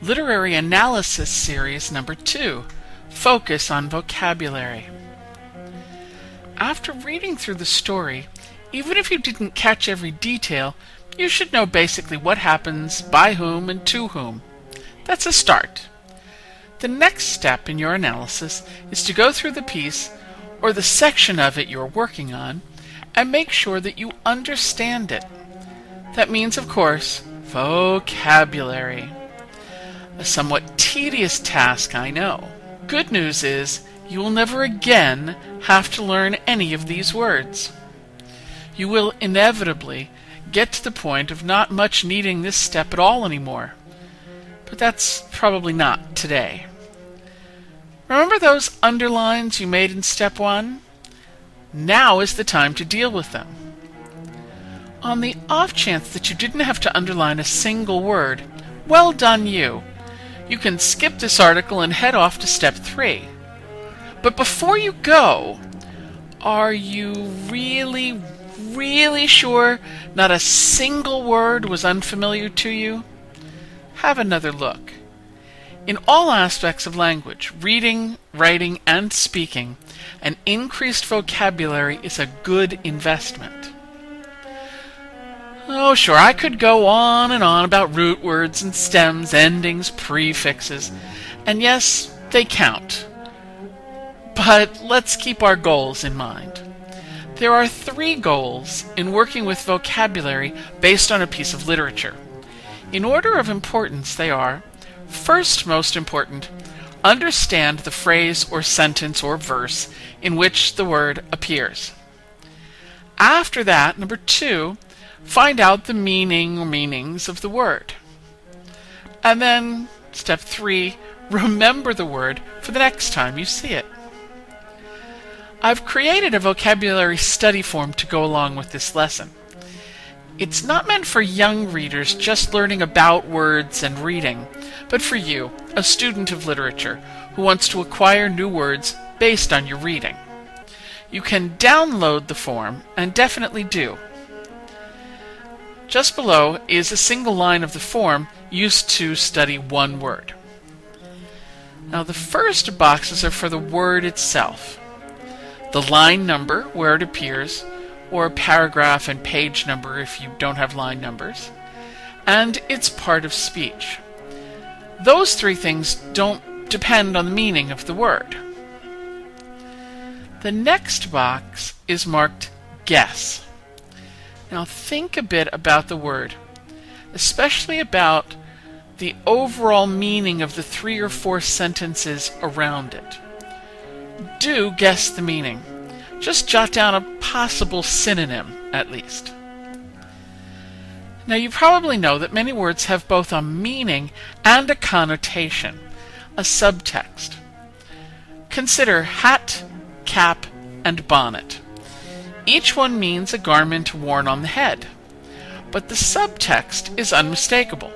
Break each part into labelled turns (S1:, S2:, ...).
S1: Literary Analysis Series Number 2, Focus on Vocabulary. After reading through the story, even if you didn't catch every detail, you should know basically what happens, by whom, and to whom. That's a start. The next step in your analysis is to go through the piece, or the section of it you're working on, and make sure that you understand it. That means, of course, vocabulary. A somewhat tedious task, I know. Good news is, you will never again have to learn any of these words. You will inevitably get to the point of not much needing this step at all anymore. But that's probably not today. Remember those underlines you made in step 1? Now is the time to deal with them. On the off chance that you didn't have to underline a single word, well done you. You can skip this article and head off to step 3. But before you go, are you really sure not a single word was unfamiliar to you? Have another look. In all aspects of language, reading, writing, and speaking, an increased vocabulary is a good investment. Oh, sure, I could go on and on about root words and stems, endings, prefixes, and yes, they count. But let's keep our goals in mind. There are 3 goals in working with vocabulary based on a piece of literature. In order of importance, they are: first, most important, understand the phrase or sentence or verse in which the word appears. After that, number 2, find out the meaning or meanings of the word. And then, step 3, remember the word for the next time you see it. I've created a vocabulary study form to go along with this lesson. It's not meant for young readers just learning about words and reading, but for you, a student of literature, who wants to acquire new words based on your reading. You can download the form, and definitely do. Just below is a single line of the form used to study one word. Now the first boxes are for the word itself. The line number, where it appears, or paragraph and page number if you don't have line numbers, and its part of speech. Those 3 things don't depend on the meaning of the word. The next box is marked Guess. Now think a bit about the word, especially about the overall meaning of the 3 or 4 sentences around it. Do guess the meaning. Just jot down a possible synonym, at least. Now you probably know that many words have both a meaning and a connotation, a subtext. Consider hat, cap, and bonnet. Each one means a garment worn on the head, but the subtext is unmistakable.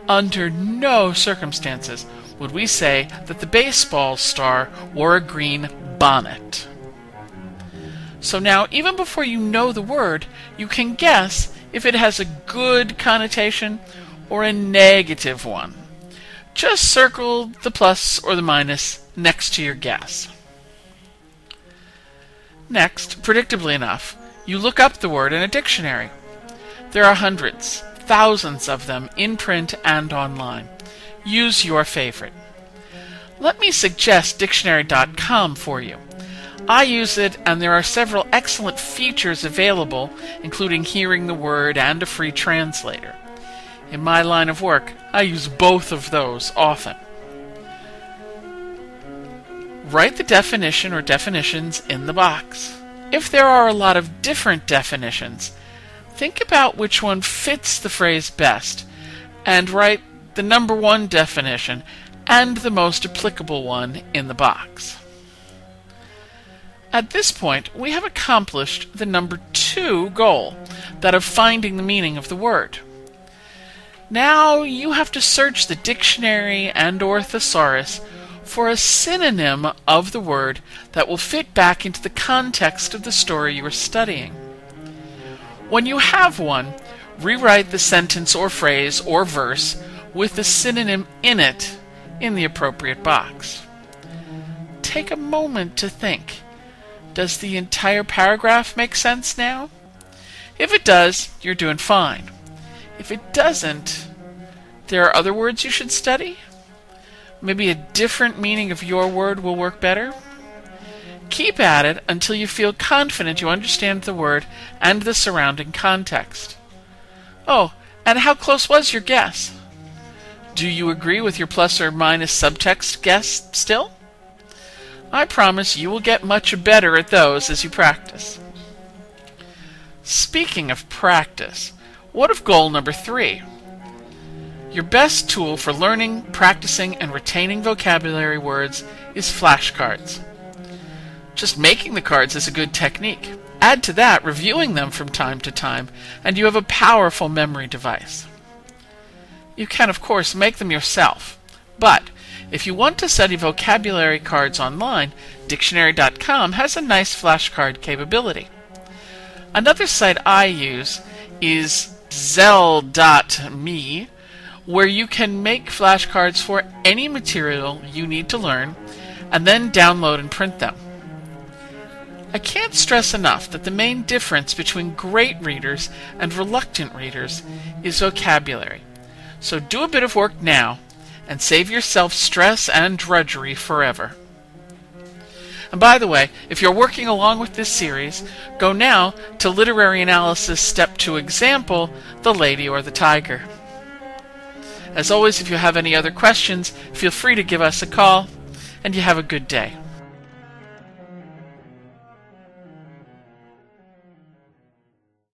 S1: Under no circumstances would we say that the baseball star wore a green bonnet. So now, even before you know the word, you can guess if it has a good connotation or a negative one. Just circle the plus or the minus next to your guess. Next, predictably enough, you look up the word in a dictionary. There are hundreds, thousands of them in print and online. Use your favorite. Let me suggest dictionary.com for you. I use it, and there are several excellent features available, including hearing the word and a free translator. In my line of work, I use both of those often. Write the definition or definitions in the box. If there are a lot of different definitions, think about which one fits the phrase best, and write the number 1 definition and the most applicable one in the box. At this point, we have accomplished the number 2 goal, that of finding the meaning of the word. Now you have to search the dictionary and/or thesaurus for a synonym of the word that will fit back into the context of the story you are studying. When you have one, rewrite the sentence or phrase or verse with the synonym in it in the appropriate box. Take a moment to think. Does the entire paragraph make sense now? If it does, you're doing fine. If it doesn't, there are other words you should study? Maybe a different meaning of your word will work better? Keep at it until you feel confident you understand the word and the surrounding context. Oh, and how close was your guess? Do you agree with your plus or minus subtext guess still? I promise you will get much better at those as you practice. Speaking of practice, what of goal number 3? Your best tool for learning, practicing, and retaining vocabulary words is flashcards. Just making the cards is a good technique. Add to that reviewing them from time to time, and you have a powerful memory device. You can, of course, make them yourself, but if you want to study vocabulary cards online, Dictionary.com has a nice flashcard capability. Another site I use is Zell.me, where you can make flashcards for any material you need to learn, and then download and print them. I can't stress enough that the main difference between great readers and reluctant readers is vocabulary. So do a bit of work now, and save yourself stress and drudgery forever. And by the way, if you're working along with this series, go now to Literary Analysis Step 2 Example, The Lady or the Tiger. As always, if you have any other questions, feel free to give us a call, and you have a good day.